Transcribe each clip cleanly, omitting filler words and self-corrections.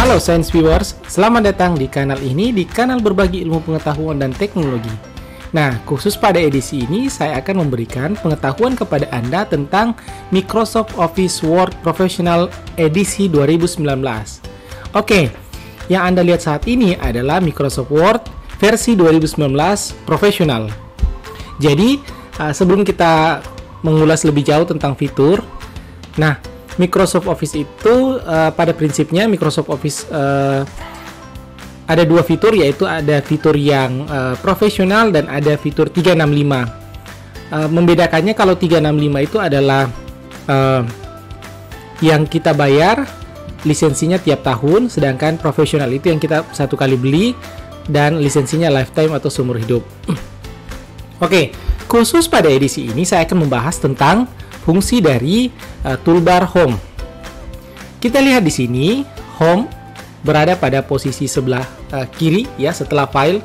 Halo Science Viewers, selamat datang di kanal ini, di kanal berbagi ilmu pengetahuan dan teknologi. Nah, khusus pada edisi ini saya akan memberikan pengetahuan kepada Anda tentang Microsoft Office Word Professional edisi 2019. Oke, yang Anda lihat saat ini adalah Microsoft Word versi 2019 Professional. Jadi, sebelum kita mengulas lebih jauh tentang fitur, nah, Microsoft Office itu pada prinsipnya Microsoft Office ada dua fitur, yaitu ada fitur yang profesional dan ada fitur 365. Membedakannya kalau 365 itu adalah yang kita bayar lisensinya tiap tahun, sedangkan profesional itu yang kita satu kali beli dan lisensinya lifetime atau seumur hidup. Oke, khusus pada edisi ini saya akan membahas tentang fungsi dari toolbar Home. Kita lihat di sini, Home berada pada posisi sebelah kiri ya, setelah File.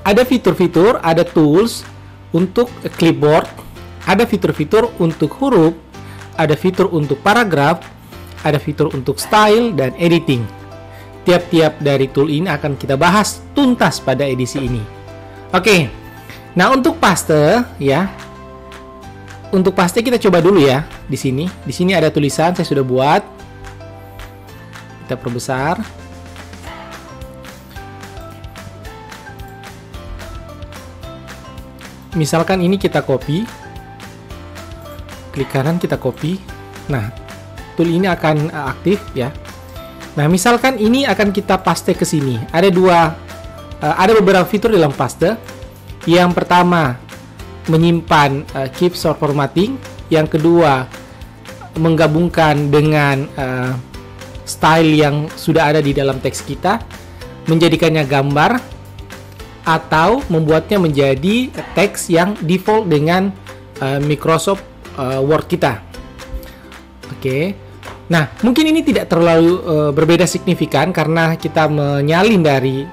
Ada fitur-fitur, ada tools untuk clipboard, ada fitur-fitur untuk huruf, ada fitur untuk paragraf, ada fitur untuk style dan editing. Tiap-tiap dari tool ini akan kita bahas tuntas pada edisi ini. Oke. Nah, untuk paste ya. Untuk paste kita coba dulu ya di sini. Di sini ada tulisan saya sudah buat. Kita perbesar. Misalkan ini kita copy. Klik kanan kita copy. Nah, tool ini akan aktif ya. Nah, misalkan ini akan kita paste ke sini. Ada beberapa fitur dalam paste. Yang pertama, menyimpan keep short formatting. Yang kedua, menggabungkan dengan style yang sudah ada di dalam teks kita, menjadikannya gambar, atau membuatnya menjadi teks yang default dengan Microsoft Word kita. Oke. Nah, mungkin ini tidak terlalu berbeda signifikan karena kita menyalin dari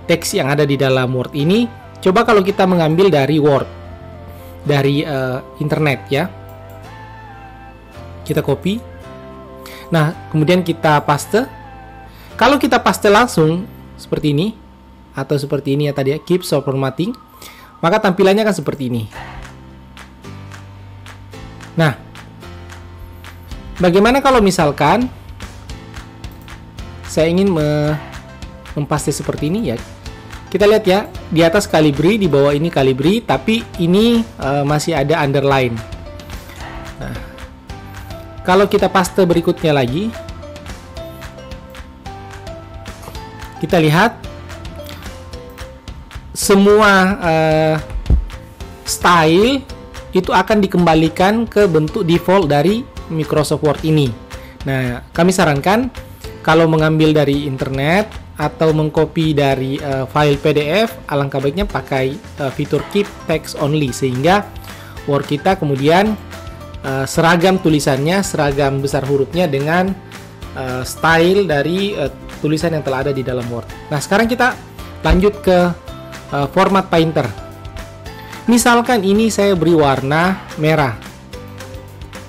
teks yang ada di dalam Word ini. Coba kalau kita mengambil dari Word, dari internet ya. Kita copy. Nah, kemudian kita paste. Kalau kita paste langsung seperti ini, atau seperti ini ya tadi ya, keep short formatting, maka tampilannya akan seperti ini. Nah, bagaimana kalau misalkan saya ingin mempaste seperti ini ya? Kita lihat ya, di atas Calibri, di bawah ini Calibri, tapi ini masih ada underline. Nah, kalau kita paste berikutnya lagi, kita lihat semua style itu akan dikembalikan ke bentuk default dari Microsoft Word ini. Nah, kami sarankan kalau mengambil dari internet atau mengcopy dari file PDF, alangkah baiknya pakai fitur keep text only, sehingga Word kita kemudian seragam tulisannya, seragam besar hurufnya dengan style dari tulisan yang telah ada di dalam Word. Nah, sekarang kita lanjut ke format painter. Misalkan ini saya beri warna merah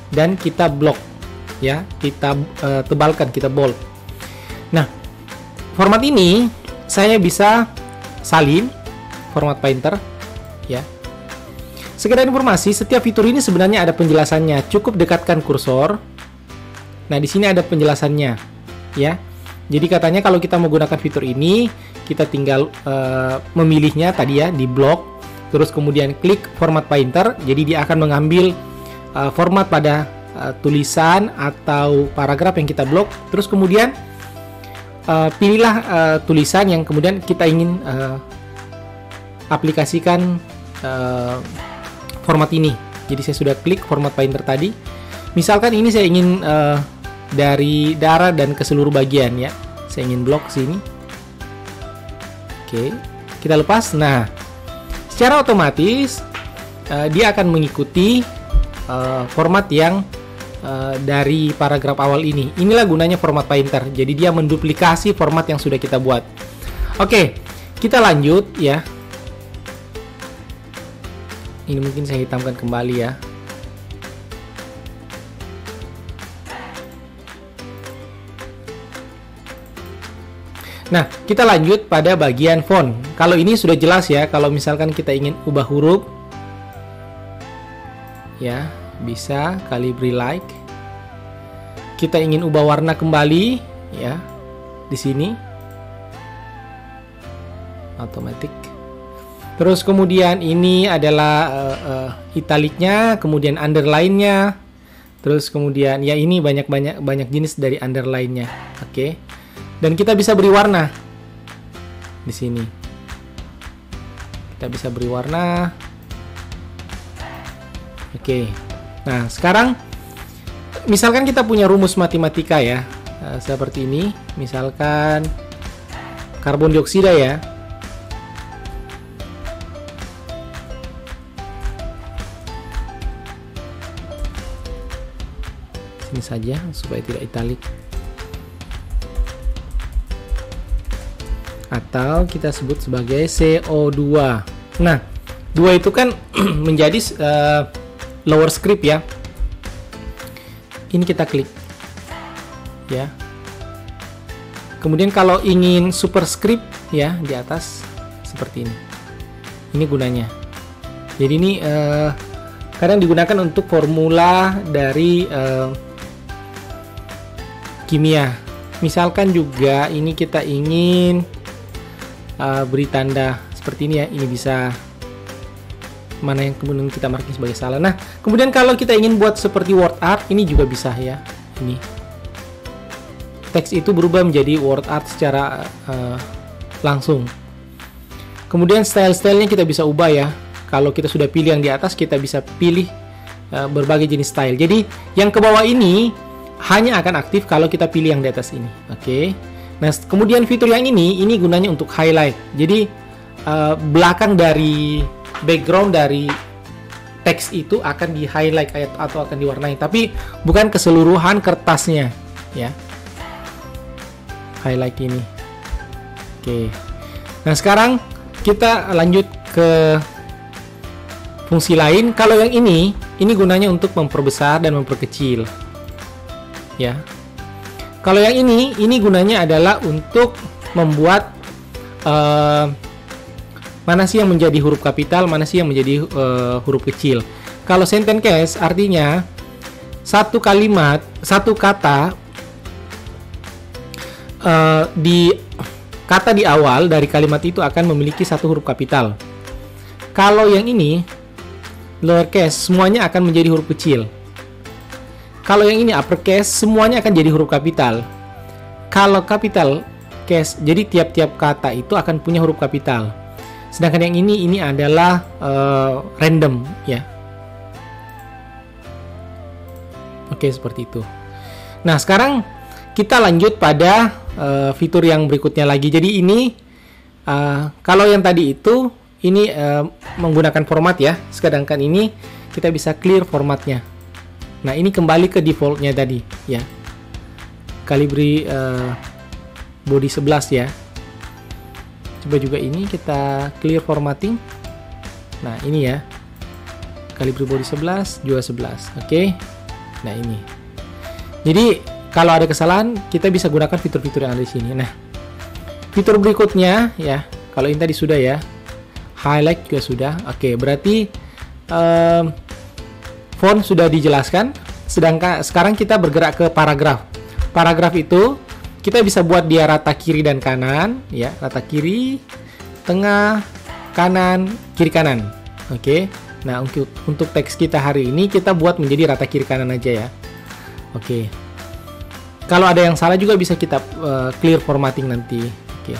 dan kita block ya, kita tebalkan, kita bold. Nah, format ini saya bisa salin format painter ya. Sekedar informasi, setiap fitur ini sebenarnya ada penjelasannya. Cukup dekatkan kursor. Nah, di sini ada penjelasannya ya. Jadi katanya kalau kita menggunakan fitur ini, kita tinggal memilihnya tadi ya di blok, terus kemudian klik format painter. Jadi dia akan mengambil format pada tulisan atau paragraf yang kita blok, terus kemudian pilihlah tulisan yang kemudian kita ingin aplikasikan format ini. Jadi saya sudah klik format painter tadi. Misalkan ini saya ingin dari darah dan ke seluruh bagian ya. Saya ingin blok sini. Oke, kita lepas. Nah, secara otomatis dia akan mengikuti format yang dari paragraf awal ini. Inilah gunanya format painter. Jadi dia menduplikasi format yang sudah kita buat. Oke, kita lanjut ya. Ini mungkin saya hitamkan kembali ya. Nah, kita lanjut pada bagian font. Kalau ini sudah jelas ya, kalau misalkan kita ingin ubah huruf, ya, bisa Calibri like. Kita ingin ubah warna kembali, ya, di sini. Automatic. Terus kemudian ini adalah italiknya, kemudian underline-nya. Terus kemudian ya ini banyak jenis dari underline-nya. Oke. Dan kita bisa beri warna di sini. Kita bisa beri warna. Oke. Nah, sekarang misalkan kita punya rumus matematika ya, seperti ini. Misalkan karbon dioksida ya. Sini saja supaya tidak italik. Atau kita sebut sebagai CO2. Nah, 2 itu kan menjadi lower script ya. Ini kita klik ya. Kemudian kalau ingin superscript ya di atas seperti ini. Ini gunanya. Jadi ini kadang digunakan untuk formula dari kimia. Misalkan juga ini kita ingin beri tanda seperti ini ya, ini bisa mana yang kemudian kita marking sebagai salah. Nah, kemudian kalau kita ingin buat seperti word art, ini juga bisa ya. Ini teks itu berubah menjadi word art secara langsung. Kemudian style-stylenya kita bisa ubah ya. Kalau kita sudah pilih yang di atas, kita bisa pilih berbagai jenis style. Jadi yang ke bawah ini hanya akan aktif kalau kita pilih yang di atas ini. Oke. Nah, kemudian fitur yang ini gunanya untuk highlight. Jadi belakang dari background dari teks itu akan di highlight atau akan diwarnai, tapi bukan keseluruhan kertasnya, ya. Highlight ini. Oke. Nah, sekarang kita lanjut ke fungsi lain. Kalau yang ini gunanya untuk memperbesar dan memperkecil, ya. Kalau yang ini gunanya adalah untuk membuat mana sih yang menjadi huruf kapital, mana sih yang menjadi huruf kecil. Kalau sentence case artinya satu kalimat, satu kata kata di awal dari kalimat itu akan memiliki satu huruf kapital. Kalau yang ini lowercase, semuanya akan menjadi huruf kecil. Kalau yang ini uppercase, semuanya akan jadi huruf kapital. Kalau capital case, jadi tiap-tiap kata itu akan punya huruf kapital. Sedangkan yang ini adalah random, ya. Oke, seperti itu. Nah, sekarang kita lanjut pada fitur yang berikutnya lagi. Jadi ini kalau yang tadi itu ini menggunakan format ya. Sedangkan ini kita bisa clear formatnya. Nah, ini kembali ke defaultnya tadi ya. Calibri body 11 ya. Coba juga ini kita clear formatting. Nah, ini ya. Calibri body 11 juga 11. Oke. Nah, ini. Jadi, kalau ada kesalahan, kita bisa gunakan fitur-fitur yang ada di sini. Nah, fitur berikutnya ya. Kalau ini tadi sudah ya. Highlight juga sudah. Oke, berarti font sudah dijelaskan. Sedangkan sekarang kita bergerak ke paragraf. Paragraf itu kita bisa buat dia rata kiri dan kanan, ya, rata kiri, tengah, kanan, kiri kanan. Oke. Nah, untuk teks kita hari ini kita buat menjadi rata kiri kanan aja ya. Oke. Kalau ada yang salah juga bisa kita clear formatting nanti. Oke.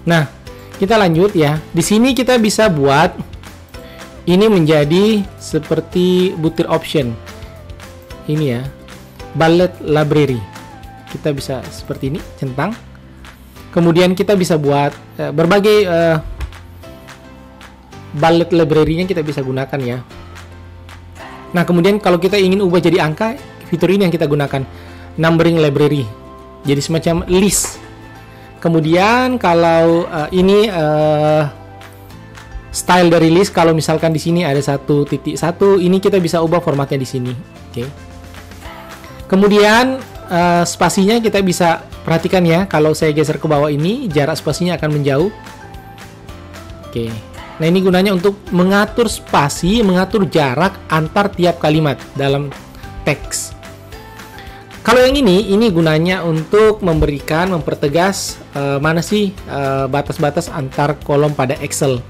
Nah, kita lanjut ya. Di sini kita bisa buat ini menjadi seperti butir option. Ini ya, bullet library. Kita bisa seperti ini, centang. Kemudian kita bisa buat berbagai bullet library-nya kita bisa gunakan ya. Nah, kemudian kalau kita ingin ubah jadi angka, fitur ini yang kita gunakan, numbering library. Jadi semacam list. Kemudian kalau ini style dari list, kalau misalkan di sini ada 1.1, ini kita bisa ubah formatnya di sini. Oke. Kemudian spasinya kita bisa perhatikan ya, kalau saya geser ke bawah ini jarak spasinya akan menjauh. Oke. Nah, ini gunanya untuk mengatur spasi, mengatur jarak antar tiap kalimat dalam teks. Kalau yang ini gunanya untuk mempertegas mana sih batas-batas antar kolom pada Excel.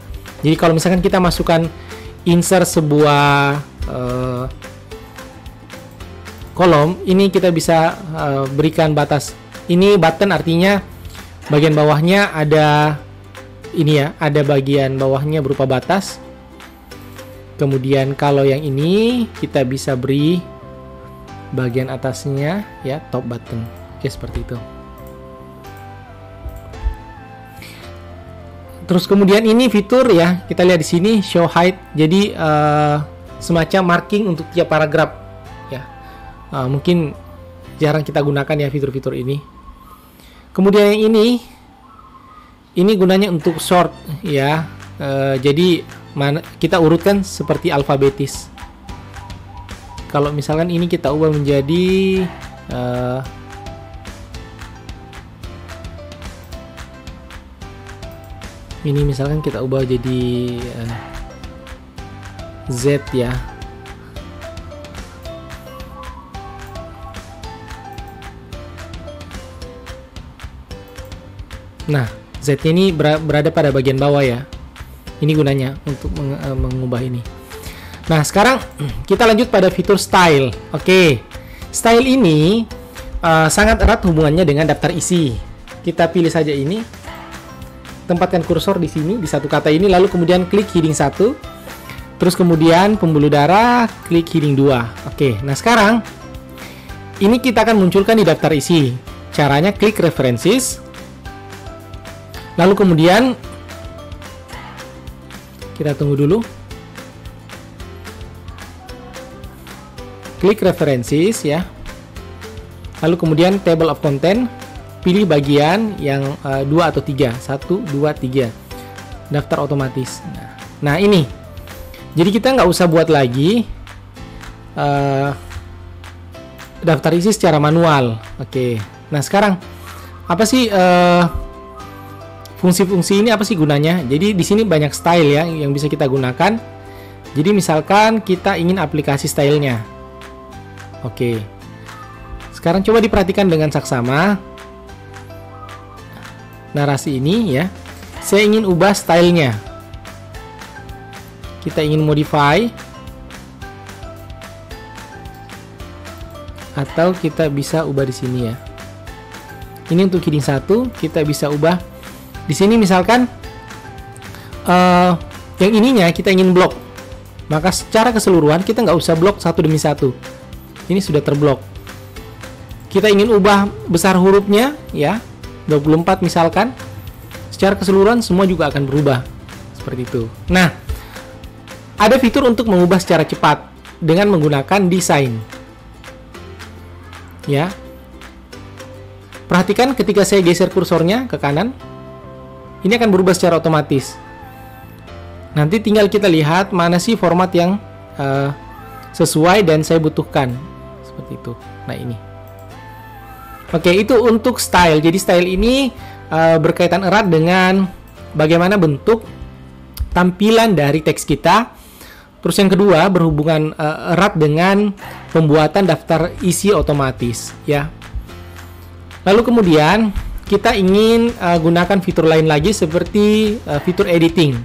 Jadi kalau misalkan kita masukkan insert sebuah kolom, ini kita bisa berikan batas. Ini button artinya bagian bawahnya ada ini ya, ada bagian bawahnya berupa batas. Kemudian kalau yang ini kita bisa beri bagian atasnya ya, top button. Oke, seperti itu. Terus kemudian ini fitur ya, kita lihat di sini show height. Jadi semacam marking untuk tiap paragraf ya. Mungkin jarang kita gunakan ya fitur-fitur ini. Kemudian yang ini gunanya untuk sort ya. Jadi kita urutkan seperti alfabetis. Kalau misalkan ini kita ubah menjadi ini misalkan kita ubah jadi Z ya. Nah, Z ini berada pada bagian bawah ya. Ini gunanya untuk mengubah ini. Nah, sekarang kita lanjut pada fitur style. Oke, style ini sangat erat hubungannya dengan daftar isi. Kita pilih saja ini, tempatkan kursor di sini di satu kata ini, lalu kemudian klik heading 1, terus kemudian pembuluh darah, klik heading 2. Oke, nah sekarang ini kita akan munculkan di daftar isi. Caranya klik references, lalu kemudian kita tunggu dulu. Klik references ya. Lalu kemudian table of content, pilih bagian yang 2 atau 3. 1, 2, 3. Daftar otomatis. Nah, ini. Jadi kita nggak usah buat lagi daftar isi secara manual. Oke. Nah, sekarang apa sih fungsi-fungsi ini, apa sih gunanya? Jadi di sini banyak style ya yang bisa kita gunakan. Jadi misalkan kita ingin aplikasi stylenya. Oke. Sekarang coba diperhatikan dengan saksama. Narasi ini ya. Saya ingin ubah stylenya. Kita ingin modify. Atau kita bisa ubah di sini ya. Ini untuk heading 1, kita bisa ubah. Di sini misalkan yang ininya kita ingin blok. Maka secara keseluruhan kita nggak usah blok satu demi satu. Ini sudah terblok. Kita ingin ubah besar hurufnya ya, 24 misalkan. Secara keseluruhan semua juga akan berubah. Seperti itu. Nah, ada fitur untuk mengubah secara cepat dengan menggunakan desain. Ya. Perhatikan ketika saya geser kursornya ke kanan, ini akan berubah secara otomatis. Nanti tinggal kita lihat mana sih format yang sesuai dan saya butuhkan. Seperti itu. Nah, ini. Oke, itu untuk style. Jadi style ini berkaitan erat dengan bagaimana bentuk tampilan dari teks kita. Terus yang kedua berhubungan erat dengan pembuatan daftar isi otomatis ya. Lalu kemudian kita ingin gunakan fitur lain lagi seperti fitur editing.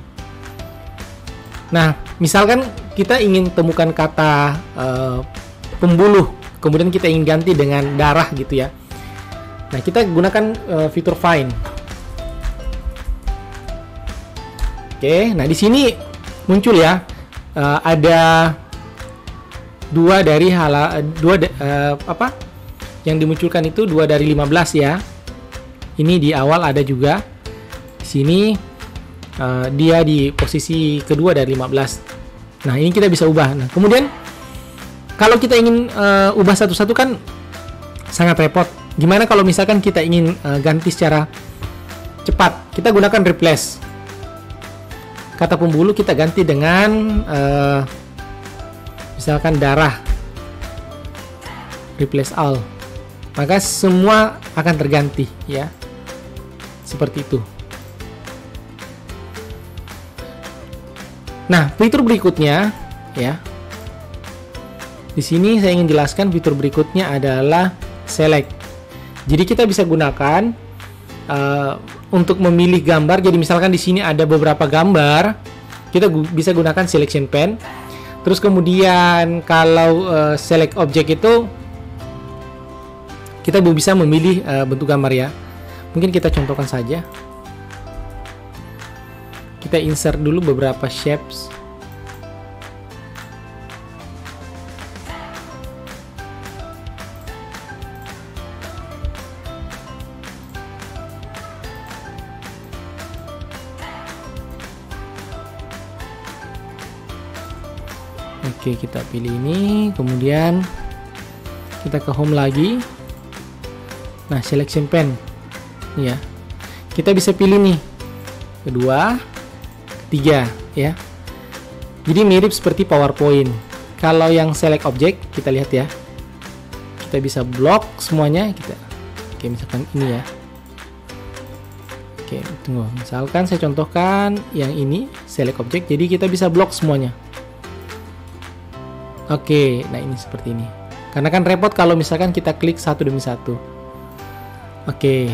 Nah, misalkan kita ingin temukan kata pembuluh, kemudian kita ingin ganti dengan darah gitu ya. Nah, kita gunakan fitur find. Oke, nah di sini muncul ya, ada dua dari yang dimunculkan itu 2 dari 15 ya. Ini di awal ada juga. Di sini dia di posisi kedua dari 15. Nah, ini kita bisa ubah. Nah, kemudian kalau kita ingin ubah satu-satu kan sangat repot. Gimana kalau misalkan kita ingin ganti secara cepat? Kita gunakan replace. kata pembuluh kita ganti dengan misalkan darah, replace all, maka semua akan terganti ya, seperti itu. Nah, fitur berikutnya ya, di sini saya ingin jelaskan fitur berikutnya adalah select. Jadi kita bisa gunakan untuk memilih gambar. Jadi misalkan di sini ada beberapa gambar, kita bisa gunakan selection pen. Terus kemudian kalau select object itu kita bisa memilih bentuk gambar ya. Mungkin kita contohkan saja. Kita insert dulu beberapa shapes. Oke, kita pilih ini, kemudian kita ke home lagi. Nah, selection pen ya, kita bisa pilih nih kedua, ketiga ya. Jadi mirip seperti PowerPoint. Kalau yang select object, kita lihat ya, kita bisa blok semuanya. Oke, misalkan ini ya. Oke, tunggu, misalkan saya contohkan yang ini select object, jadi kita bisa blok semuanya. Oke, nah ini seperti ini. Karena kan repot kalau misalkan kita klik satu demi satu. Oke.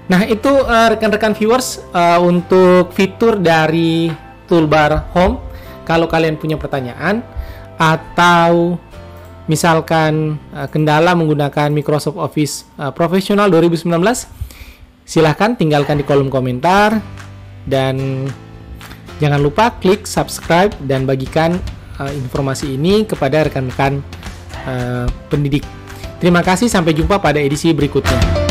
Nah, itu rekan-rekan viewers untuk fitur dari toolbar home. Kalau kalian punya pertanyaan atau misalkan kendala menggunakan Microsoft Office Professional 2019, silahkan tinggalkan di kolom komentar. Dan jangan lupa klik subscribe dan bagikan informasi ini kepada rekan-rekan pendidik. Terima kasih, sampai jumpa pada edisi berikutnya.